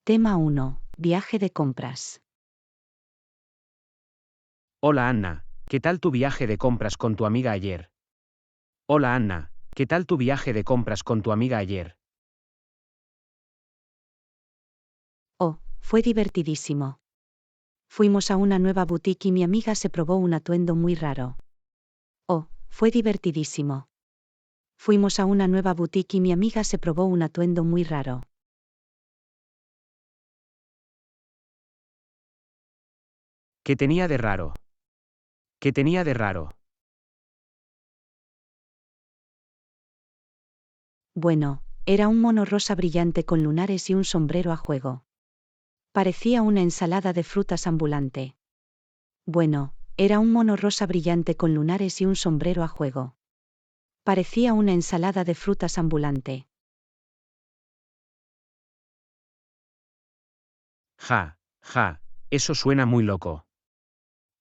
Tema 1. Viaje de compras. Hola Anna, ¿qué tal tu viaje de compras con tu amiga ayer? Hola Anna, ¿qué tal tu viaje de compras con tu amiga ayer? Oh, fue divertidísimo. Fuimos a una nueva boutique y mi amiga se probó un atuendo muy raro. Oh, fue divertidísimo. Fuimos a una nueva boutique y mi amiga se probó un atuendo muy raro. ¿Qué tenía de raro? ¿Qué tenía de raro? Bueno, era un mono rosa brillante con lunares y un sombrero a juego. Parecía una ensalada de frutas ambulante. Bueno, era un mono rosa brillante con lunares y un sombrero a juego. Parecía una ensalada de frutas ambulante. Ja, ja, eso suena muy loco.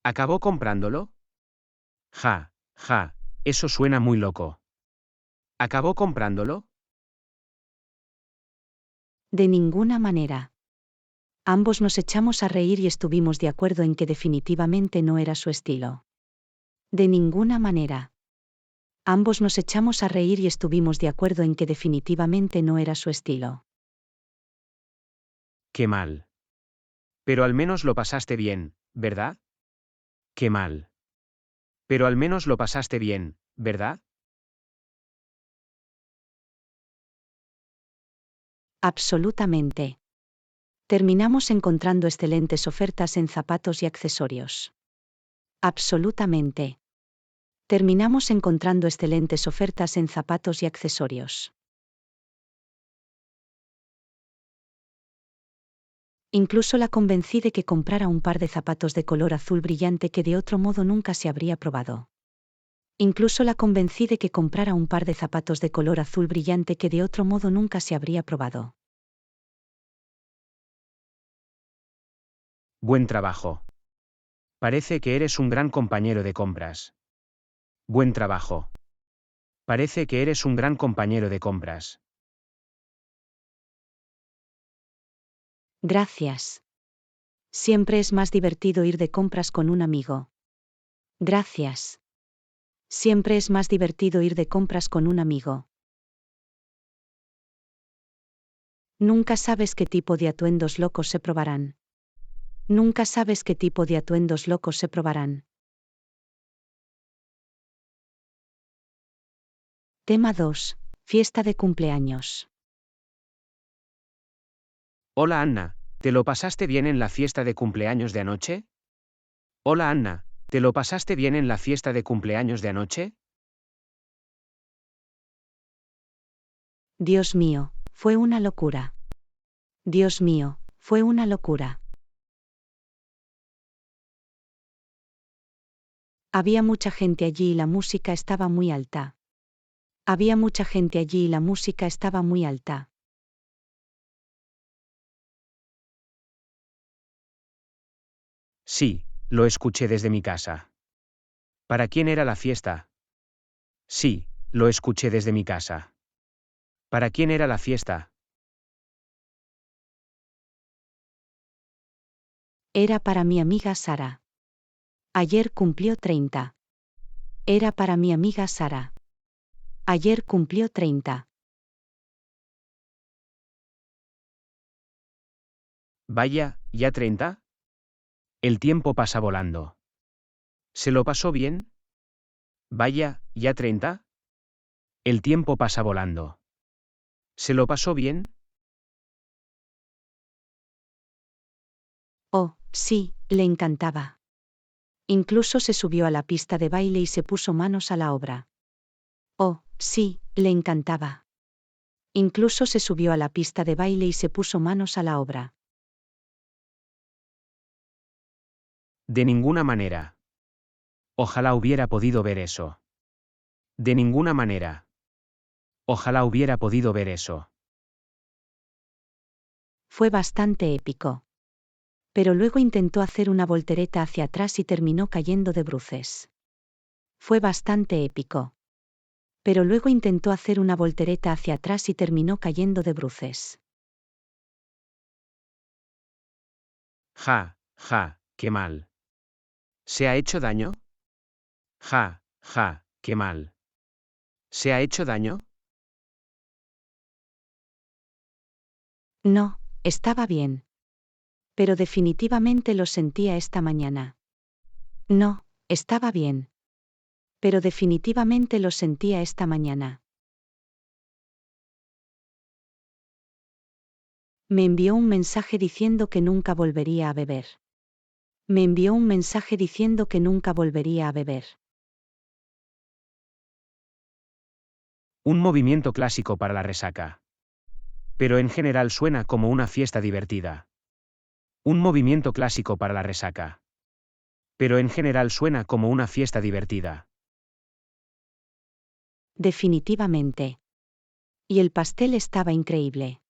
¿Acabó comprándolo? Ja, ja, eso suena muy loco. ¿Acabó comprándolo? De ninguna manera. Ambos nos echamos a reír y estuvimos de acuerdo en que definitivamente no era su estilo. De ninguna manera. Ambos nos echamos a reír y estuvimos de acuerdo en que definitivamente no era su estilo. Qué mal. Pero al menos lo pasaste bien, ¿verdad? Qué mal. Pero al menos lo pasaste bien, ¿verdad? Absolutamente. Terminamos encontrando excelentes ofertas en zapatos y accesorios. Absolutamente. Terminamos encontrando excelentes ofertas en zapatos y accesorios. Incluso la convencí de que comprara un par de zapatos de color azul brillante que de otro modo nunca se habría probado. Incluso la convencí de que comprara un par de zapatos de color azul brillante que de otro modo nunca se habría probado. Buen trabajo. Parece que eres un gran compañero de compras. Buen trabajo. Parece que eres un gran compañero de compras. Gracias. Siempre es más divertido ir de compras con un amigo. Gracias. Siempre es más divertido ir de compras con un amigo. Nunca sabes qué tipo de atuendos locos se probarán. Nunca sabes qué tipo de atuendos locos se probarán. Tema 2. Fiesta de cumpleaños. Hola Anna, ¿te lo pasaste bien en la fiesta de cumpleaños de anoche? Hola Anna, ¿te lo pasaste bien en la fiesta de cumpleaños de anoche? Dios mío, fue una locura. Dios mío, fue una locura. Había mucha gente allí y la música estaba muy alta. Había mucha gente allí y la música estaba muy alta. Sí, lo escuché desde mi casa. ¿Para quién era la fiesta? Sí, lo escuché desde mi casa. ¿Para quién era la fiesta? Era para mi amiga Sara. Ayer cumplió 30. Era para mi amiga Sara. Ayer cumplió 30. Vaya, ¿ya 30? El tiempo pasa volando. ¿Se lo pasó bien? Vaya, ¿ya 30? El tiempo pasa volando. ¿Se lo pasó bien? Oh, sí, le encantaba. Incluso se subió a la pista de baile y se puso manos a la obra. Oh, sí, le encantaba. Incluso se subió a la pista de baile y se puso manos a la obra. De ninguna manera. Ojalá hubiera podido ver eso. De ninguna manera. Ojalá hubiera podido ver eso. Fue bastante épico. Pero luego intentó hacer una voltereta hacia atrás y terminó cayendo de bruces. Fue bastante épico. Pero luego intentó hacer una voltereta hacia atrás y terminó cayendo de bruces. Ja, ja, qué mal. ¿Se ha hecho daño? Ja, ja, qué mal. ¿Se ha hecho daño? No, estaba bien. Pero definitivamente lo sentía esta mañana. No, estaba bien. Pero definitivamente lo sentía esta mañana. Me envió un mensaje diciendo que nunca volvería a beber. Me envió un mensaje diciendo que nunca volvería a beber. Un movimiento clásico para la resaca. Pero en general suena como una fiesta divertida. Un movimiento clásico para la resaca. Pero en general suena como una fiesta divertida. Definitivamente. Y el pastel estaba increíble.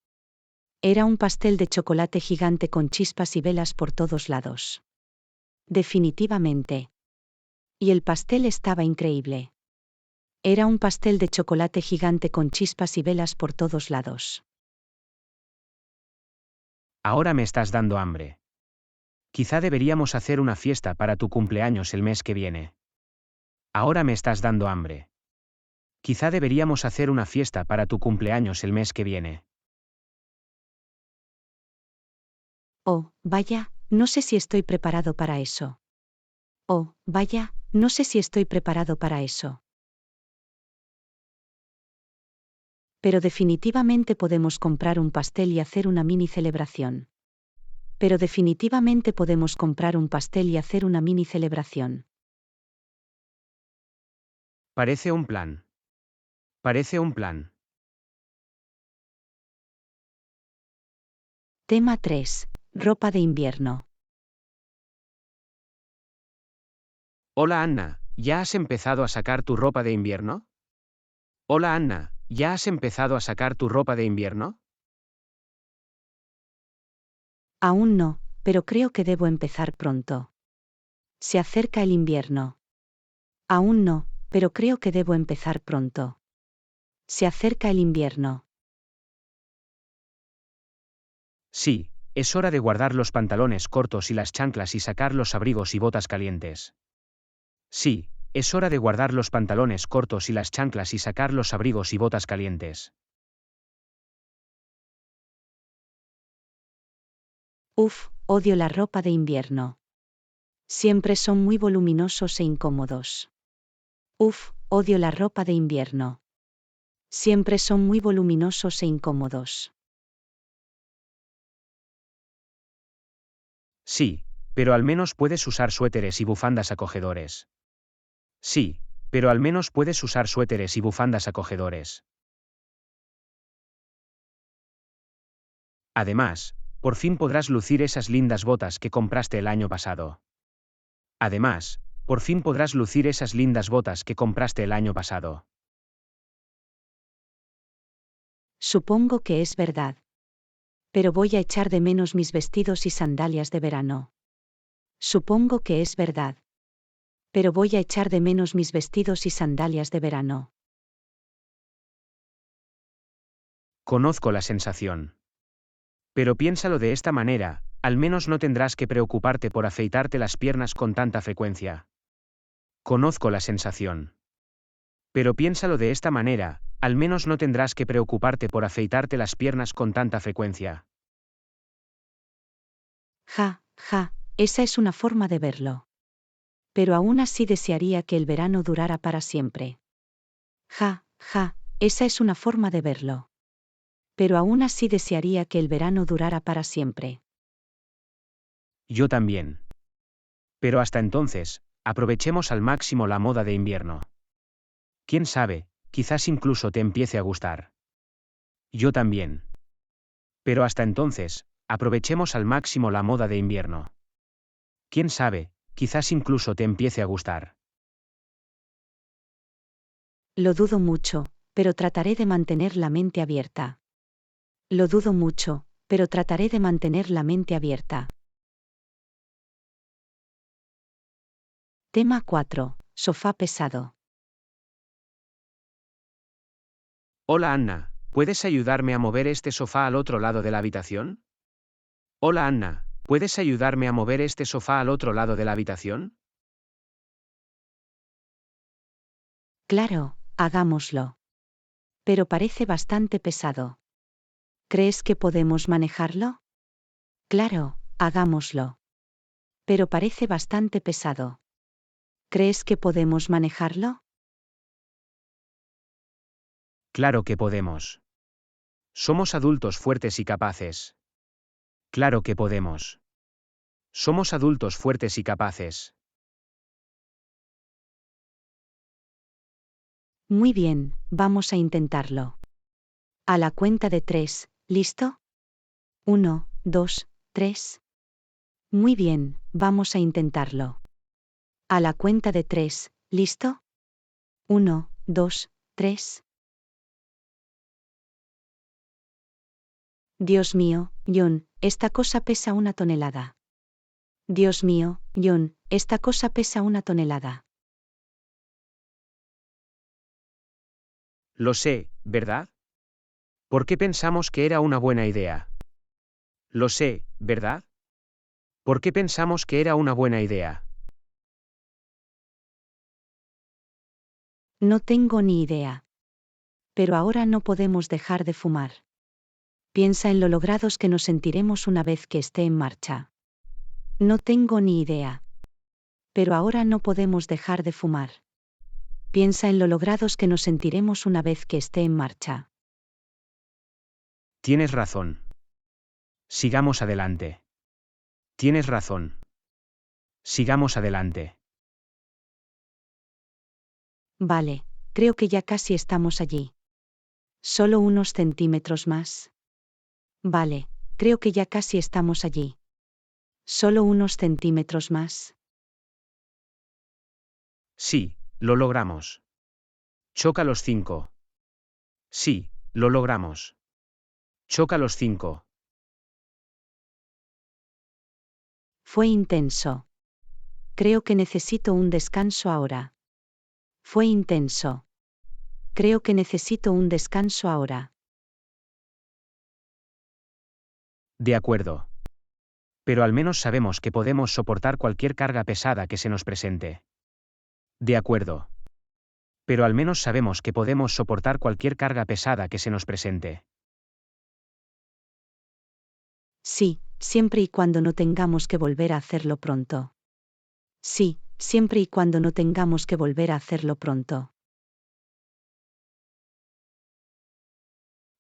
Era un pastel de chocolate gigante con chispas y velas por todos lados. Definitivamente. Y el pastel estaba increíble. Era un pastel de chocolate gigante con chispas y velas por todos lados. Ahora me estás dando hambre. Quizá deberíamos hacer una fiesta para tu cumpleaños el mes que viene. Ahora me estás dando hambre. Quizá deberíamos hacer una fiesta para tu cumpleaños el mes que viene. Oh, vaya, no sé si estoy preparado para eso. Oh, vaya, no sé si estoy preparado para eso. Pero definitivamente podemos comprar un pastel y hacer una mini celebración. Pero definitivamente podemos comprar un pastel y hacer una mini celebración. Parece un plan. Parece un plan. Tema 3. Ropa de invierno. Hola Anna, ¿ya has empezado a sacar tu ropa de invierno? Hola Anna, ¿ya has empezado a sacar tu ropa de invierno? Aún no, pero creo que debo empezar pronto. Se acerca el invierno. Aún no, pero creo que debo empezar pronto. Se acerca el invierno. Sí, es hora de guardar los pantalones cortos y las chanclas y sacar los abrigos y botas calientes. Sí, es hora de guardar los pantalones cortos y las chanclas y sacar los abrigos y botas calientes. Uf, odio la ropa de invierno. Siempre son muy voluminosos e incómodos. Uf, odio la ropa de invierno. Siempre son muy voluminosos e incómodos. Sí, pero al menos puedes usar suéteres y bufandas acogedores. Sí, pero al menos puedes usar suéteres y bufandas acogedores. Además, por fin podrás lucir esas lindas botas que compraste el año pasado. Además, por fin podrás lucir esas lindas botas que compraste el año pasado. Supongo que es verdad. Pero voy a echar de menos mis vestidos y sandalias de verano. Supongo que es verdad. Pero voy a echar de menos mis vestidos y sandalias de verano. Conozco la sensación. Pero piénsalo de esta manera, al menos no tendrás que preocuparte por afeitarte las piernas con tanta frecuencia. Conozco la sensación. Pero piénsalo de esta manera, al menos no tendrás que preocuparte por afeitarte las piernas con tanta frecuencia. Ja, ja, esa es una forma de verlo. Pero aún así desearía que el verano durara para siempre. Ja, ja, esa es una forma de verlo. Pero aún así desearía que el verano durara para siempre. Yo también. Pero hasta entonces, aprovechemos al máximo la moda de invierno. Quién sabe, quizás incluso te empiece a gustar. Yo también. Pero hasta entonces, aprovechemos al máximo la moda de invierno. Quién sabe, quizás incluso te empiece a gustar. Lo dudo mucho, pero trataré de mantener la mente abierta. Lo dudo mucho, pero trataré de mantener la mente abierta. Tema 4. Sofá pesado. Hola Anna, ¿puedes ayudarme a mover este sofá al otro lado de la habitación? Hola Anna, ¿puedes ayudarme a mover este sofá al otro lado de la habitación? Claro, hagámoslo. Pero parece bastante pesado. ¿Crees que podemos manejarlo? Claro, hagámoslo. Pero parece bastante pesado. ¿Crees que podemos manejarlo? Claro que podemos. Somos adultos fuertes y capaces. Claro que podemos. Somos adultos fuertes y capaces. Muy bien, vamos a intentarlo. A la cuenta de 3, ¿listo? 1, 2, 3. Muy bien, vamos a intentarlo. A la cuenta de 3, ¿listo? 1, 2, 3. Dios mío, John, esta cosa pesa 1 tonelada. Dios mío, John, esta cosa pesa 1 tonelada. Lo sé, ¿verdad? ¿Por qué pensamos que era una buena idea? Lo sé, ¿verdad? ¿Por qué pensamos que era una buena idea? No tengo ni idea. Pero ahora no podemos dejar de fumar. Piensa en lo logrados que nos sentiremos una vez que esté en marcha. No tengo ni idea. Pero ahora no podemos dejar de fumar. Piensa en lo logrados que nos sentiremos una vez que esté en marcha. Tienes razón. Sigamos adelante. Tienes razón. Sigamos adelante. Vale, creo que ya casi estamos allí. Solo unos centímetros más. Vale, creo que ya casi estamos allí. Solo unos centímetros más. Sí, lo logramos. Choca los 5. Sí, lo logramos. Choca los 5. Fue intenso. Creo que necesito un descanso ahora. Fue intenso. Creo que necesito un descanso ahora. De acuerdo. Pero al menos sabemos que podemos soportar cualquier carga pesada que se nos presente. De acuerdo. Pero al menos sabemos que podemos soportar cualquier carga pesada que se nos presente. Sí, siempre y cuando no tengamos que volver a hacerlo pronto. Sí, siempre y cuando no tengamos que volver a hacerlo pronto.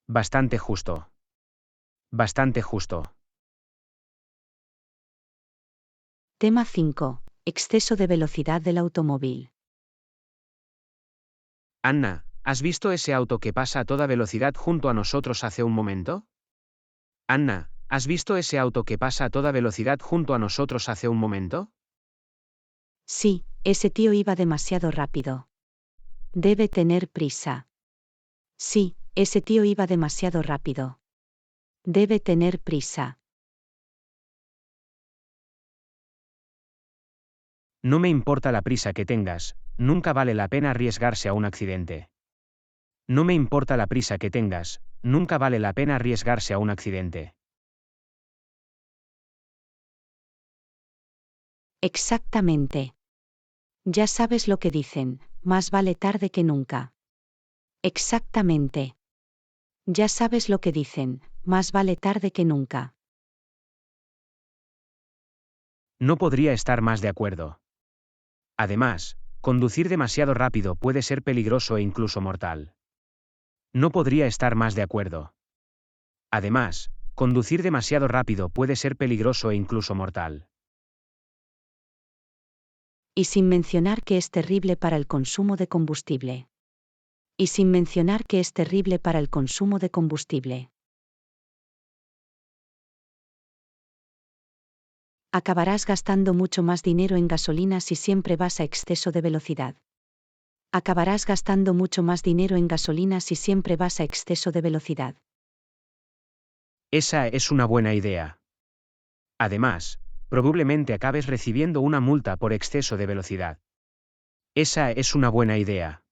Bastante justo. Bastante justo. Tema 5. Exceso de velocidad del automóvil. Anna, ¿has visto ese auto que pasa a toda velocidad junto a nosotros hace un momento? Anna, ¿has visto ese auto que pasa a toda velocidad junto a nosotros hace un momento? Sí, ese tío iba demasiado rápido. Debe tener prisa. Sí, ese tío iba demasiado rápido. Debe tener prisa. No me importa la prisa que tengas, nunca vale la pena arriesgarse a un accidente. No me importa la prisa que tengas, nunca vale la pena arriesgarse a un accidente. Exactamente. Ya sabes lo que dicen, más vale tarde que nunca. Exactamente. Ya sabes lo que dicen, más vale tarde que nunca. No podría estar más de acuerdo. Además, conducir demasiado rápido puede ser peligroso e incluso mortal. No podría estar más de acuerdo. Además, conducir demasiado rápido puede ser peligroso e incluso mortal. Y sin mencionar que es terrible para el consumo de combustible. Y sin mencionar que es terrible para el consumo de combustible. Acabarás gastando mucho más dinero en gasolina si siempre vas a exceso de velocidad. Acabarás gastando mucho más dinero en gasolina si siempre vas a exceso de velocidad. Esa es una buena idea. Además, probablemente acabes recibiendo una multa por exceso de velocidad. Esa es una buena idea.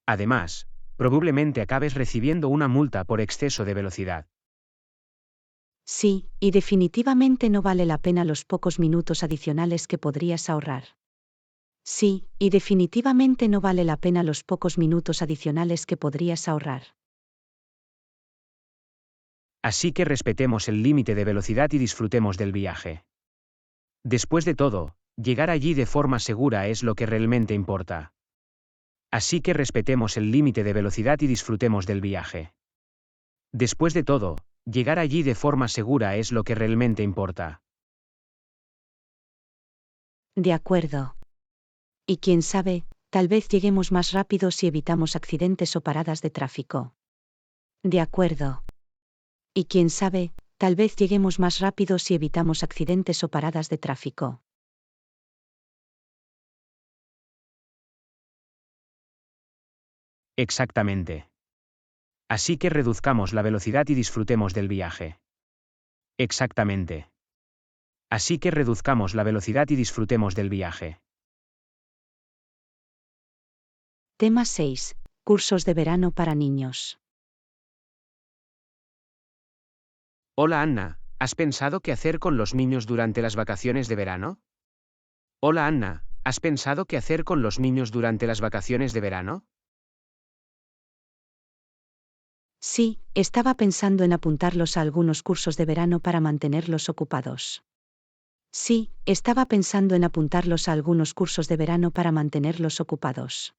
Además, probablemente acabes recibiendo una multa por exceso de velocidad. Sí, y definitivamente no vale la pena los pocos minutos adicionales que podrías ahorrar. Sí, y definitivamente no vale la pena los pocos minutos adicionales que podrías ahorrar. Así que respetemos el límite de velocidad y disfrutemos del viaje. Después de todo, llegar allí de forma segura es lo que realmente importa. Así que respetemos el límite de velocidad y disfrutemos del viaje. Después de todo, llegar allí de forma segura es lo que realmente importa. De acuerdo. Y quién sabe, tal vez lleguemos más rápido si evitamos accidentes o paradas de tráfico. De acuerdo. Y quién sabe, tal vez lleguemos más rápido si evitamos accidentes o paradas de tráfico. Exactamente. Así que reduzcamos la velocidad y disfrutemos del viaje. Exactamente. Así que reduzcamos la velocidad y disfrutemos del viaje. Tema 6. Cursos de verano para niños. Hola Anna, ¿has pensado qué hacer con los niños durante las vacaciones de verano? Hola Anna, ¿has pensado qué hacer con los niños durante las vacaciones de verano? Sí, estaba pensando en apuntarlos a algunos cursos de verano para mantenerlos ocupados. Sí, estaba pensando en apuntarlos a algunos cursos de verano para mantenerlos ocupados.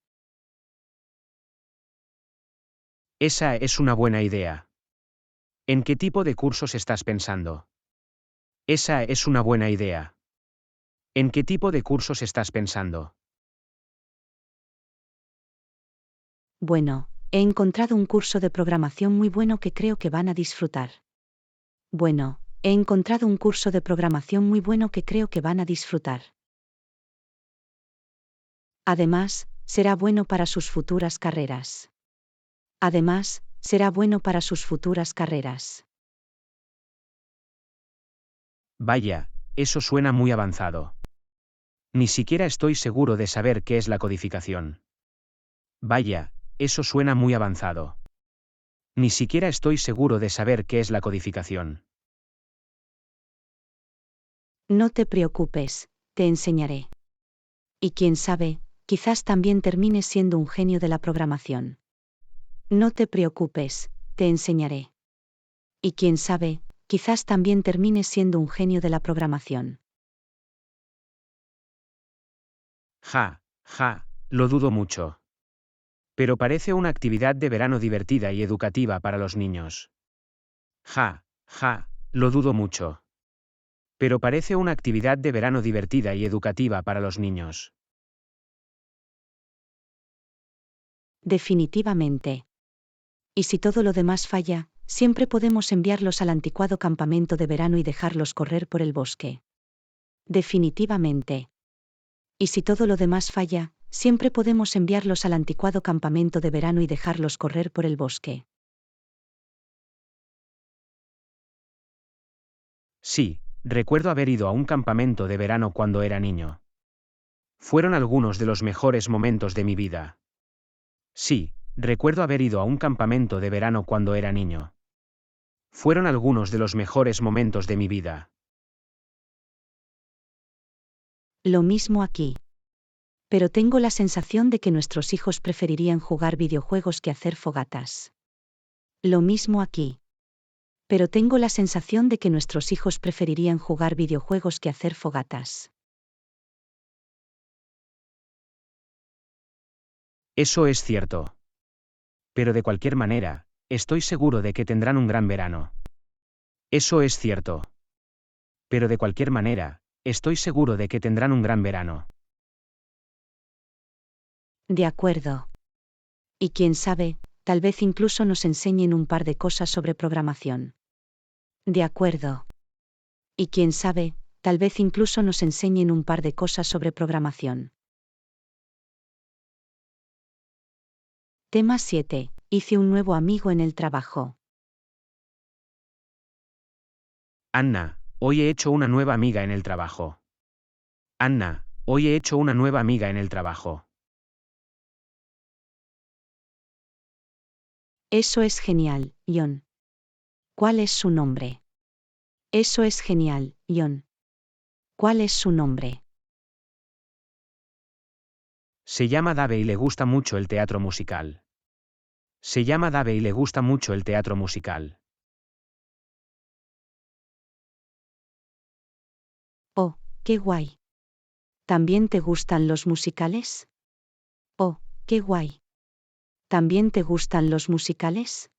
Esa es una buena idea. ¿En qué tipo de cursos estás pensando? Esa es una buena idea. ¿En qué tipo de cursos estás pensando? Bueno, he encontrado un curso de programación muy bueno que creo que van a disfrutar. Bueno, he encontrado un curso de programación muy bueno que creo que van a disfrutar. Además, será bueno para sus futuras carreras. Además, será bueno para sus futuras carreras. Vaya, eso suena muy avanzado. Ni siquiera estoy seguro de saber qué es la codificación. Vaya, eso suena muy avanzado. Ni siquiera estoy seguro de saber qué es la codificación. No te preocupes, te enseñaré. Y quién sabe, quizás también termines siendo un genio de la programación. No te preocupes, te enseñaré. Y quién sabe, quizás también termines siendo un genio de la programación. Ja, lo dudo mucho. Pero parece una actividad de verano divertida y educativa para los niños. Lo dudo mucho. Pero parece una actividad de verano divertida y educativa para los niños. Definitivamente. Y si todo lo demás falla, siempre podemos enviarlos al anticuado campamento de verano y dejarlos correr por el bosque. Definitivamente. Y si todo lo demás falla, siempre podemos enviarlos al anticuado campamento de verano y dejarlos correr por el bosque. Sí, recuerdo haber ido a un campamento de verano cuando era niño. Fueron algunos de los mejores momentos de mi vida. Sí, recuerdo haber ido a un campamento de verano cuando era niño. Fueron algunos de los mejores momentos de mi vida. Lo mismo aquí. Pero tengo la sensación de que nuestros hijos preferirían jugar videojuegos que hacer fogatas. Lo mismo aquí. Pero tengo la sensación de que nuestros hijos preferirían jugar videojuegos que hacer fogatas. Eso es cierto. Pero de cualquier manera, estoy seguro de que tendrán un gran verano. Eso es cierto. Pero de cualquier manera, estoy seguro de que tendrán un gran verano. De acuerdo. Y quién sabe, tal vez incluso nos enseñen un par de cosas sobre programación. De acuerdo. Y quién sabe, tal vez incluso nos enseñen un par de cosas sobre programación. Tema 7. Hice un nuevo amigo en el trabajo. Anna, hoy he hecho una nueva amiga en el trabajo. Anna, hoy he hecho una nueva amiga en el trabajo. Eso es genial, John. ¿Cuál es su nombre? Eso es genial, John. ¿Cuál es su nombre? Se llama Dave y le gusta mucho el teatro musical. Se llama Dave y le gusta mucho el teatro musical. Oh, qué guay. ¿También te gustan los musicales? Oh, qué guay. ¿También te gustan los musicales?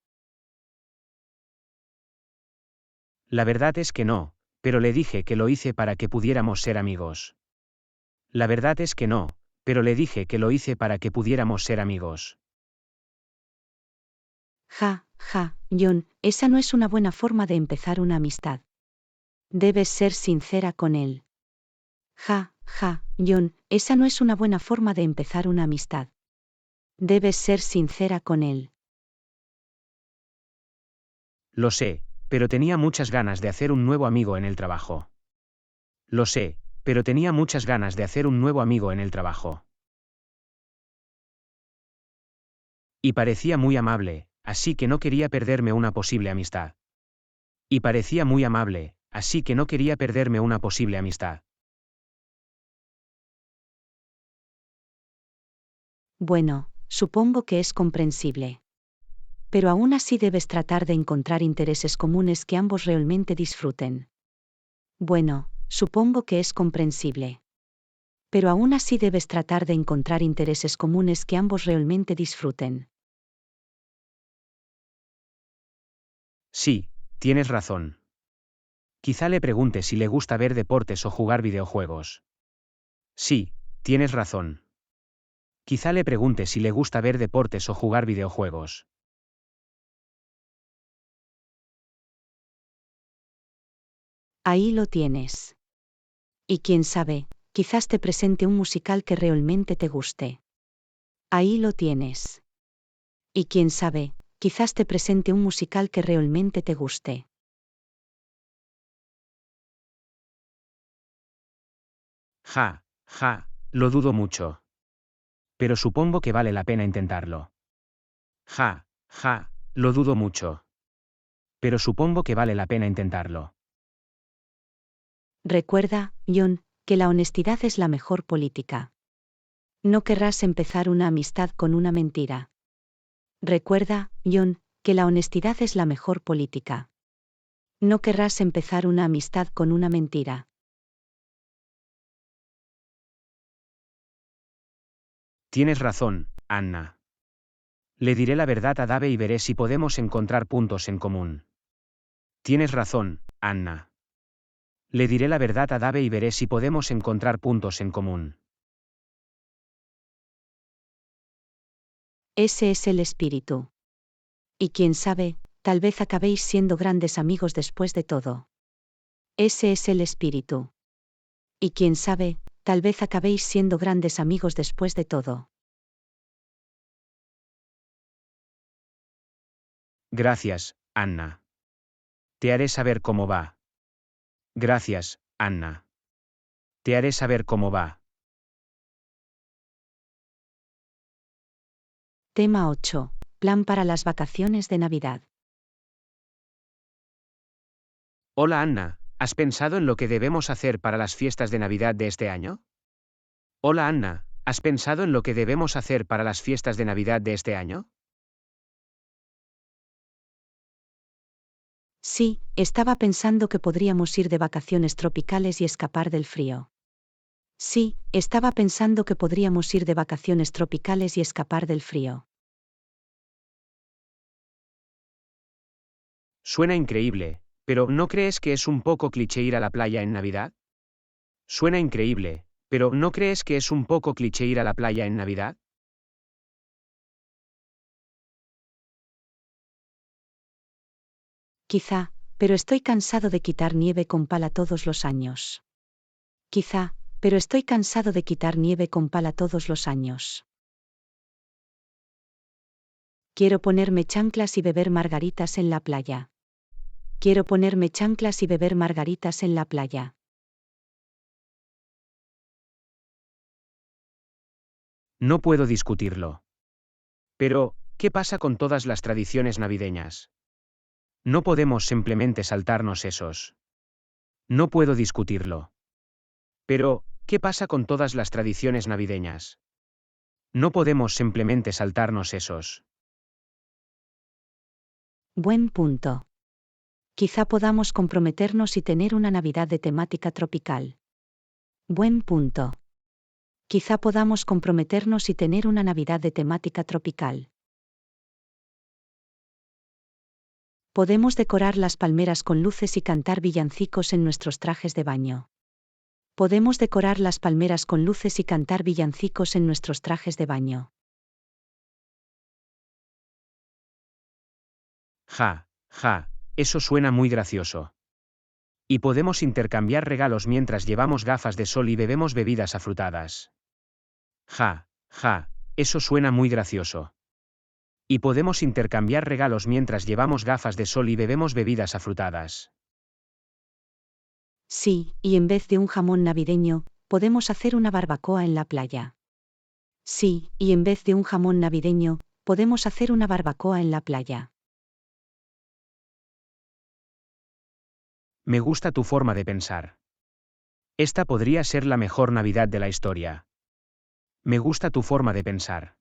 La verdad es que no, pero le dije que lo hice para que pudiéramos ser amigos. La verdad es que no, pero le dije que lo hice para que pudiéramos ser amigos. Ja, John, esa no es una buena forma de empezar una amistad. Debes ser sincera con él. Ja, John, esa no es una buena forma de empezar una amistad. Debes ser sincera con él. Lo sé, pero tenía muchas ganas de hacer un nuevo amigo en el trabajo. Lo sé, pero tenía muchas ganas de hacer un nuevo amigo en el trabajo. Y parecía muy amable, así que no quería perderme una posible amistad. Y parecía muy amable, así que no quería perderme una posible amistad. Bueno, supongo que es comprensible. Pero aún así debes tratar de encontrar intereses comunes que ambos realmente disfruten. Bueno, supongo que es comprensible. Pero aún así debes tratar de encontrar intereses comunes que ambos realmente disfruten. Sí, tienes razón. Quizá le pregunte si le gusta ver deportes o jugar videojuegos. Sí, tienes razón. Quizá le pregunte si le gusta ver deportes o jugar videojuegos. Ahí lo tienes. Y quién sabe, quizás te presente un musical que realmente te guste. Ahí lo tienes. Y quién sabe, quizás te presente un musical que realmente te guste. Lo dudo mucho. Pero supongo que vale la pena intentarlo. Lo dudo mucho. Pero supongo que vale la pena intentarlo. Recuerda, John, que la honestidad es la mejor política. No querrás empezar una amistad con una mentira. Recuerda, John, que la honestidad es la mejor política. No querrás empezar una amistad con una mentira. Tienes razón, Anna. Le diré la verdad a Dave y veré si podemos encontrar puntos en común. Tienes razón, Anna. Le diré la verdad a Dave y veré si podemos encontrar puntos en común. Ese es el espíritu. Y quién sabe, tal vez acabéis siendo grandes amigos después de todo. Ese es el espíritu. Y quién sabe, tal vez acabéis siendo grandes amigos después de todo. Gracias, Anna. Te haré saber cómo va. Gracias, Anna. Te haré saber cómo va. Tema 8. Plan para las vacaciones de Navidad. Hola Anna, ¿has pensado en lo que debemos hacer para las fiestas de Navidad de este año? Hola Anna, ¿has pensado en lo que debemos hacer para las fiestas de Navidad de este año? Sí, estaba pensando que podríamos ir de vacaciones tropicales y escapar del frío. Sí, estaba pensando que podríamos ir de vacaciones tropicales y escapar del frío. Suena increíble, pero ¿no crees que es un poco cliché ir a la playa en Navidad? Suena increíble, pero ¿no crees que es un poco cliché ir a la playa en Navidad? Quizá, pero estoy cansado de quitar nieve con pala todos los años. Quizá, pero estoy cansado de quitar nieve con pala todos los años. Quiero ponerme chanclas y beber margaritas en la playa. Quiero ponerme chanclas y beber margaritas en la playa. No puedo discutirlo. Pero, ¿qué pasa con todas las tradiciones navideñas? No podemos simplemente saltarnos esos. No puedo discutirlo. Pero, ¿qué pasa con todas las tradiciones navideñas? No podemos simplemente saltarnos esos. Buen punto. Quizá podamos comprometernos y tener una Navidad de temática tropical. Buen punto. Quizá podamos comprometernos y tener una Navidad de temática tropical. Podemos decorar las palmeras con luces y cantar villancicos en nuestros trajes de baño. Podemos decorar las palmeras con luces y cantar villancicos en nuestros trajes de baño. Ja, eso suena muy gracioso. Y podemos intercambiar regalos mientras llevamos gafas de sol y bebemos bebidas afrutadas. Ja, eso suena muy gracioso. Y podemos intercambiar regalos mientras llevamos gafas de sol y bebemos bebidas afrutadas. Sí, y en vez de un jamón navideño, podemos hacer una barbacoa en la playa. Sí, y en vez de un jamón navideño, podemos hacer una barbacoa en la playa. Me gusta tu forma de pensar. Esta podría ser la mejor Navidad de la historia. Me gusta tu forma de pensar.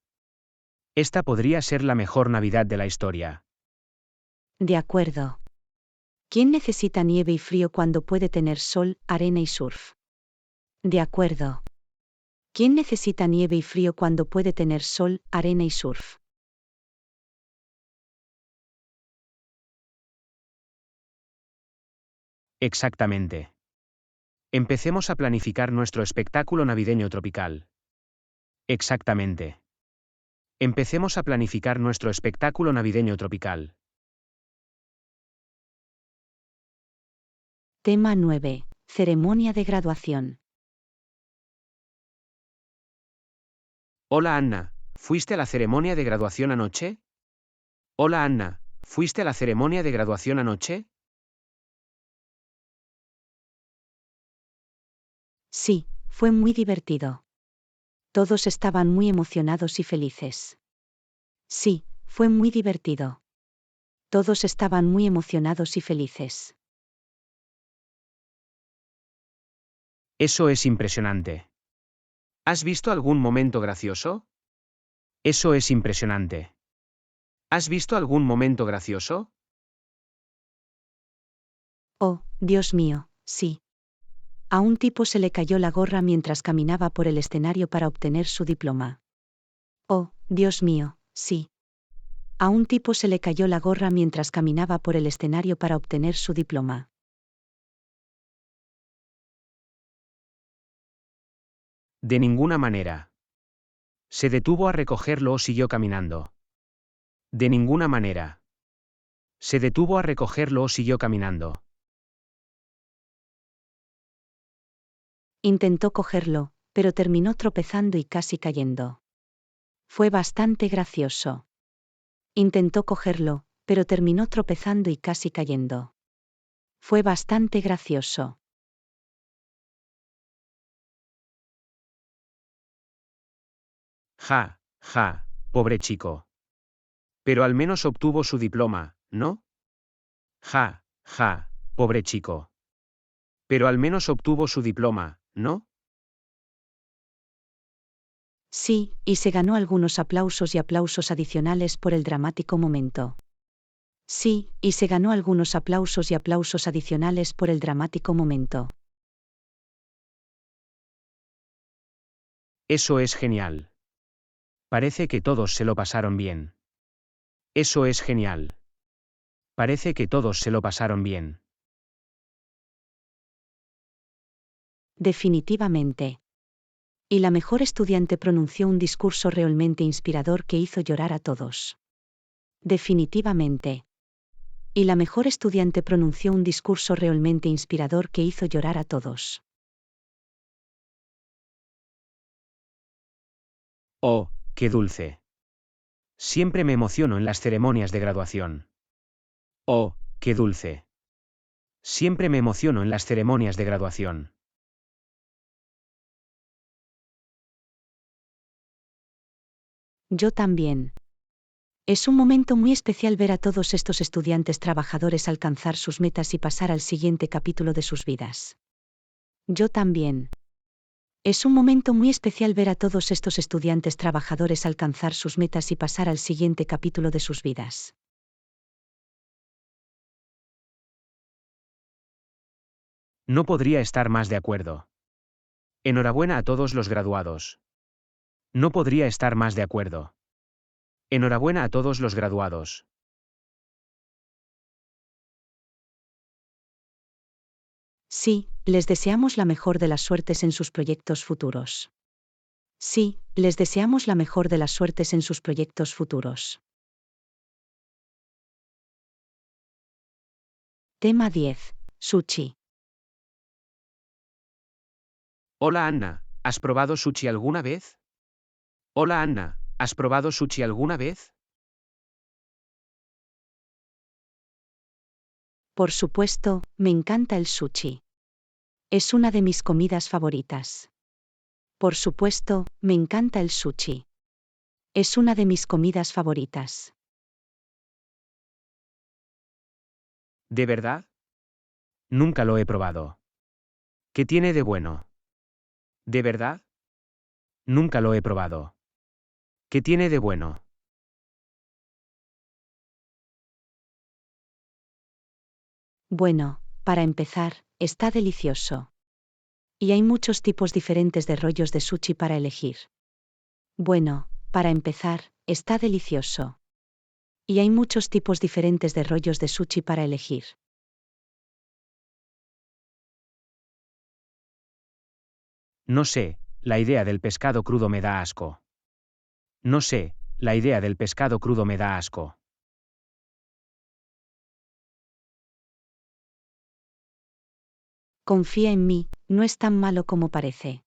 Esta podría ser la mejor Navidad de la historia. De acuerdo. ¿Quién necesita nieve y frío cuando puede tener sol, arena y surf? De acuerdo. ¿Quién necesita nieve y frío cuando puede tener sol, arena y surf? Exactamente. Empecemos a planificar nuestro espectáculo navideño tropical. Exactamente. Empecemos a planificar nuestro espectáculo navideño tropical. Tema 9. Ceremonia de graduación. Hola Anna, ¿fuiste a la ceremonia de graduación anoche? Hola Anna, ¿fuiste a la ceremonia de graduación anoche? Sí, fue muy divertido. Todos estaban muy emocionados y felices. Sí, fue muy divertido. Todos estaban muy emocionados y felices. Eso es impresionante. ¿Has visto algún momento gracioso? Eso es impresionante. ¿Has visto algún momento gracioso? Oh, Dios mío, sí. A un tipo se le cayó la gorra mientras caminaba por el escenario para obtener su diploma. Oh, Dios mío, sí. A un tipo se le cayó la gorra mientras caminaba por el escenario para obtener su diploma. De ninguna manera. Se detuvo a recogerlo o siguió caminando. De ninguna manera. Se detuvo a recogerlo o siguió caminando. Intentó cogerlo, pero terminó tropezando y casi cayendo. Fue bastante gracioso. Intentó cogerlo, pero terminó tropezando y casi cayendo. Fue bastante gracioso. Ja, pobre chico. Pero al menos obtuvo su diploma, ¿no? Ja, pobre chico. Pero al menos obtuvo su diploma, ¿no? Sí, y se ganó algunos aplausos y aplausos adicionales por el dramático momento. Sí, y se ganó algunos aplausos y aplausos adicionales por el dramático momento. Eso es genial. Parece que todos se lo pasaron bien. Eso es genial. Parece que todos se lo pasaron bien. Definitivamente. Y la mejor estudiante pronunció un discurso realmente inspirador que hizo llorar a todos. Definitivamente. Y la mejor estudiante pronunció un discurso realmente inspirador que hizo llorar a todos. Oh, qué dulce. Siempre me emociono en las ceremonias de graduación. Oh, qué dulce. Siempre me emociono en las ceremonias de graduación. Yo también. Es un momento muy especial ver a todos estos estudiantes trabajadores alcanzar sus metas y pasar al siguiente capítulo de sus vidas. Yo también. Es un momento muy especial ver a todos estos estudiantes trabajadores alcanzar sus metas y pasar al siguiente capítulo de sus vidas. No podría estar más de acuerdo. Enhorabuena a todos los graduados. No podría estar más de acuerdo. Enhorabuena a todos los graduados. Sí, les deseamos la mejor de las suertes en sus proyectos futuros. Sí, les deseamos la mejor de las suertes en sus proyectos futuros. Tema 10. Sushi. Hola Anna, ¿has probado sushi alguna vez? Hola Anna, ¿has probado sushi alguna vez? Por supuesto, me encanta el sushi. Es una de mis comidas favoritas. Por supuesto, me encanta el sushi. Es una de mis comidas favoritas. ¿De verdad? Nunca lo he probado. ¿Qué tiene de bueno? ¿De verdad? Nunca lo he probado. ¿Qué tiene de bueno? Bueno, para empezar, está delicioso. Y hay muchos tipos diferentes de rollos de sushi para elegir. Bueno, para empezar, está delicioso. Y hay muchos tipos diferentes de rollos de sushi para elegir. No sé, la idea del pescado crudo me da asco. No sé, la idea del pescado crudo me da asco. Confía en mí, no es tan malo como parece.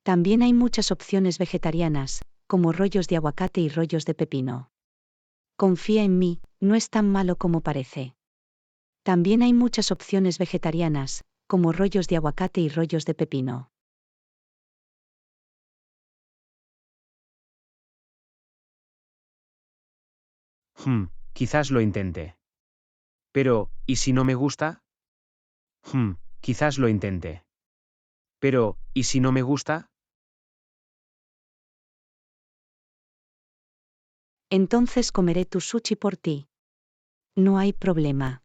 También hay muchas opciones vegetarianas, como rollos de aguacate y rollos de pepino. Confía en mí, no es tan malo como parece. También hay muchas opciones vegetarianas, como rollos de aguacate y rollos de pepino. Quizás lo intente. Pero, ¿y si no me gusta? Quizás lo intente. Pero, ¿y si no me gusta? Entonces comeré tu sushi por ti. No hay problema.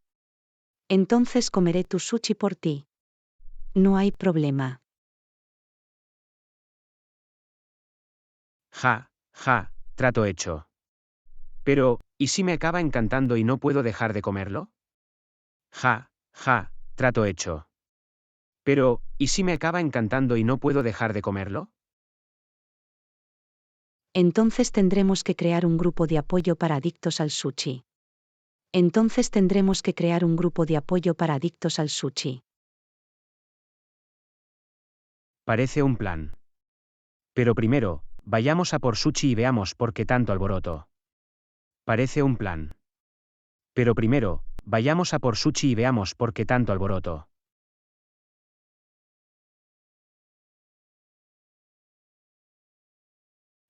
Entonces comeré tu sushi por ti. No hay problema. Ja, trato hecho. Pero, ¿y si me acaba encantando y no puedo dejar de comerlo? Ja, trato hecho. Pero, ¿y si me acaba encantando y no puedo dejar de comerlo? Entonces tendremos que crear un grupo de apoyo para adictos al sushi. Entonces tendremos que crear un grupo de apoyo para adictos al sushi. Parece un plan. Pero primero, vayamos a por sushi y veamos por qué tanto alboroto. Parece un plan. Pero primero, vayamos a por sushi y veamos por qué tanto alboroto.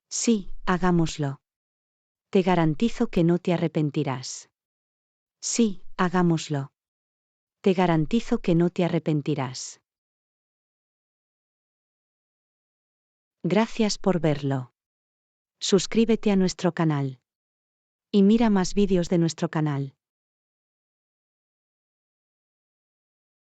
Sí, hagámoslo. Te garantizo que no te arrepentirás. Sí, hagámoslo. Te garantizo que no te arrepentirás. Gracias por verlo. Suscríbete a nuestro canal. Y mira más vídeos de nuestro canal.